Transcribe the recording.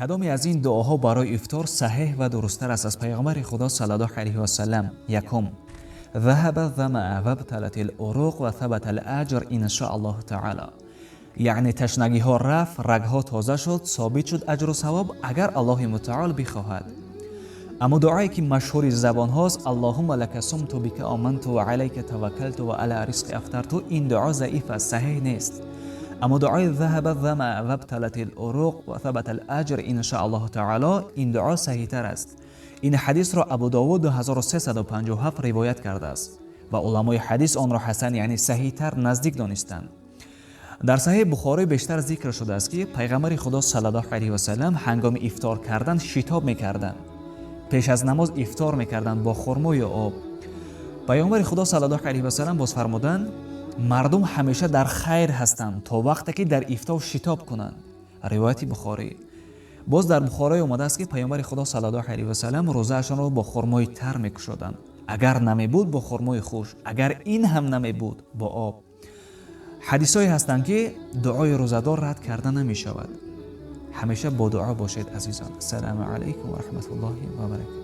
کدامی از این دعاها برای افطار صحیح و درستتر است از پیامبر خدا صلی الله علیه و سلم؟ یکم: ذهب الظمأ و ابتلت العروق و ثبت الاجر ان شاء الله تعالی. یعنی تشنگی ها رفت، رگ ها تازه شد، ثابت شد اجر و ثواب اگر الله متعال بخواهد. اما دعایی که مشهور زبان هاست، اللهم لک صمت بک آمنت و علیک توکلت و علی رزق افطرت، این دعا ضعیف است، صحیح نیست. اما دعای ذهب الظمأ و ابتلت العروق و ثبت الاجر ان شاء الله تعالی، این دعا صحیح تر است. این حدیث را ابو داود 2357 روایت کرده است و علمای حدیث آن را حسن یعنی صحیح تر نزدیک دانستند. در صحیح بخاری بیشتر ذکر شده است که پیغمبر خدا صلی الله علیه و سلم هنگام افطار کردن شتاب میکردند. پیش از نماز افطار میکردند با خرما یا آب. پیامبر خدا صلی الله علیه و سلم باز فرمودند مردم همیشه در خیر هستند تا وقتی که در افطار شتاب کنند. روایت بخاری. باز در بخاری اومده است که پیامبر خدا صلی الله علیه و سلم روزهشان را با خرمای تر میکشودند. اگر نمی بود با خرمای خوش، اگر این هم نمی بود با آب. حدیثایی هستند که دعای روزدار رد کرده نمی شود. همیشه با دعا باشید عزیزان. السلام علیکم و رحمت الله و برکاته.